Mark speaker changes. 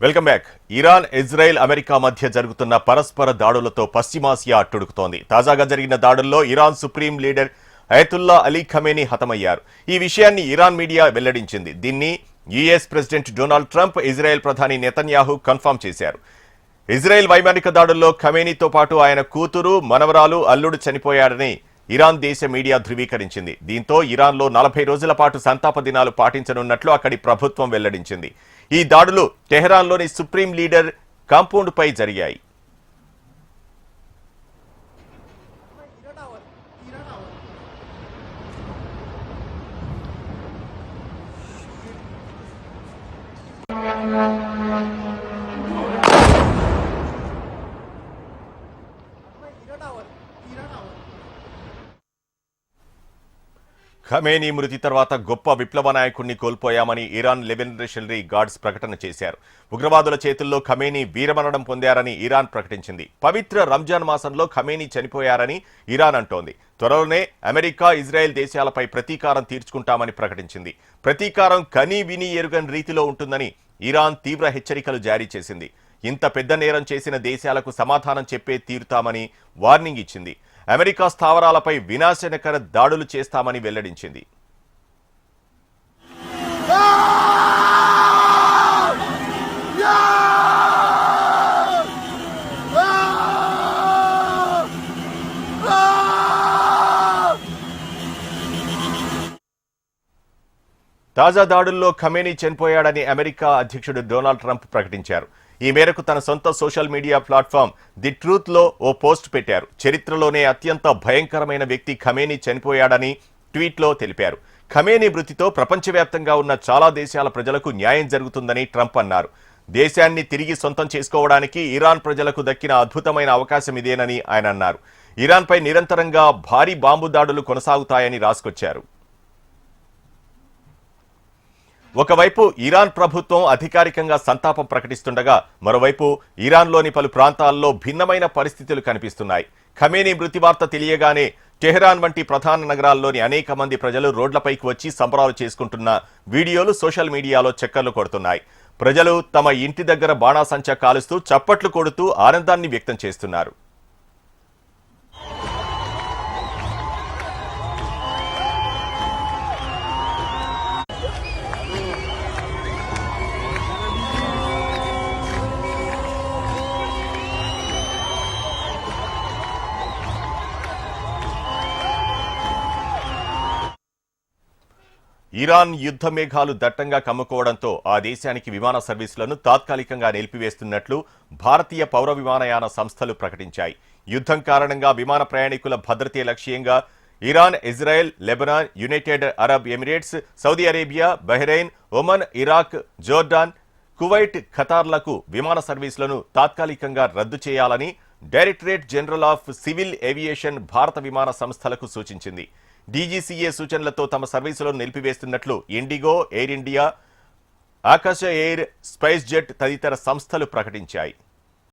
Speaker 1: Welcome back. Iran, Israel, America మధ్య జరుగుతున్న పరస్పర దాడులతో పశ్చిమాసియా అట్టుడుకుతోంది. తాజాగా జరిగిన దాడుల్లో Iran supreme leader Ayatollah Ali Khamenei హతమయ్యారు. ఈ విషయాన్ని ఇరాన్ మీడియా వెల్లడించింది. దీన్ని US president Donald Trump, Israel ప్రధాని నెతన్యాహు కన్ఫర్మ్ చేశారు. ఇజ్రాయెల్ వైమానిక దాడుల్లో ఖమేనీతో పాటు ఆయన కూతురు, మనవరాలు, అల్లుడు చనిపోయారని ఇరాన్ దేశ మీడియా ధృవీకరించింది. దీంతో ఇరాన్లో 40 రోజుల పాటు సంతాప దినాలు పాటించనున్నట్లు అక్కడి ప్రభుత్వం వెల్లడించింది. ఈ దాడులు టెహరాన్లోని సుప్రీం లీడర్ కాంపౌండ్పై జరిగాయి. ఖమేనీ మృతి తర్వాత గొప్ప విప్లవ నాయకుడిని కోల్పోయామని ఇరాన్ రెవల్యూషనరీ గార్డ్స్ ప్రకటన చేశారు. ఉగ్రవాదుల చేతుల్లో ఖమేనీ వీరమరణం పొందారని ఇరాన్ ప్రకటించింది. పవిత్ర రంజాన్ మాసంలో ఖమేనీ చనిపోయారని ఇరాన్ అంటోంది. త్వరలోనే అమెరికా, ఇజ్రాయెల్ దేశాలపై ప్రతీకారం తీర్చుకుంటామని ప్రకటించింది. ప్రతీకారం కనీ విని ఎరుగని రీతిలో ఉంటుందని ఇరాన్ తీవ్ర హెచ్చరికలు జారీ చేసింది. ఇంత పెద్ద నేరం చేసిన దేశాలకు సమాధానం చెప్పే తీరుతామని వార్నింగ్ ఇచ్చింది. అమెరికా స్థావరాలపై వినాశనకర దాడులు చేస్తామని వెల్లడించింది. తాజా దాడుల్లో ఖమేనీ చనిపోయాడని అమెరికా అధ్యక్షుడు డొనాల్డ్ ట్రంప్ ప్రకటించారు. ఈ మేరకు తన సొంత social media platform the truth లో ఓ పోస్ట్ పెట్టారు. చరిత్రలోనే అత్యంత భయంకరమైన వ్యక్తి ఖమేనీ చనిపోయాడని ట్వీట్లో తెలిపారు. ఖమేనీ మృతితో ప్రపంచవ్యాప్తంగా ఉన్న చాలా దేశాల ప్రజలకు న్యాయం జరుగుతుందని ట్రంప్ అన్నారు. దేశాన్ని తిరిగి సొంతం చేసుకోవడానికి ఇరాన్ ప్రజలకు దక్కిన అద్భుతమైన అవకాశం ఇదేనని ఆయన అన్నారు. ఇరాన్పై నిరంతరంగా భారీ బాంబు దాడులు కొనసాగుతాయని రాసుకొచ్చారు. ఒకవైపు ఇరాన్ ప్రభుత్వం అధికారికంగా సంతాపం ప్రకటిస్తుండగా, మరోవైపు ఇరాన్లోని పలు ప్రాంతాల్లో భిన్నమైన పరిస్థితులు కనిపిస్తున్నాయి. ఖమేనీ మృతి వార్త తెలియగానే టెహరాన్ వంటి ప్రధాన నగరాల్లోని అనేక మంది ప్రజలు రోడ్లపైకి వచ్చి సంబరాలు చేసుకుంటున్న వీడియోలు సోషల్ మీడియాలో చక్కర్లు కొడుతున్నాయి. ప్రజలు తమ ఇంటి దగ్గర బాణాసంచా కాలుస్తూ, చప్పట్లు కొడుతూ ఆనందాన్ని వ్యక్తం చేస్తున్నారు. ఇరాన్ యుద్ధ మేఘాలు దట్టంగా కమ్ముకోవడంతో ఆ దేశానికి విమాన సర్వీసులను తాత్కాలికంగా నిలిపివేస్తున్నట్లు భారతీయ పౌర విమానయాన సంస్థలు ప్రకటించాయి. యుద్ధం కారణంగా విమాన ప్రయాణికుల భద్రతే లక్ష్యంగా Iran, Israel, Lebanon, United Arab Emirates, Saudi Arabia, Bahrain, Oman, Iraq, Jordan, Kuwait, ఖతార్లకు విమాన సర్వీసులను తాత్కాలికంగా రద్దు చేయాలని directorate general of civil aviation భారత విమాన సంస్థలకు సూచించింది. డీజీసీఏ సూచనలతో తమ సర్వీసులను నిలిపివేస్తున్నట్లు IndiGo, Air India, Akasa Air, SpiceJet తదితర సంస్థలు ప్రకటించాయి.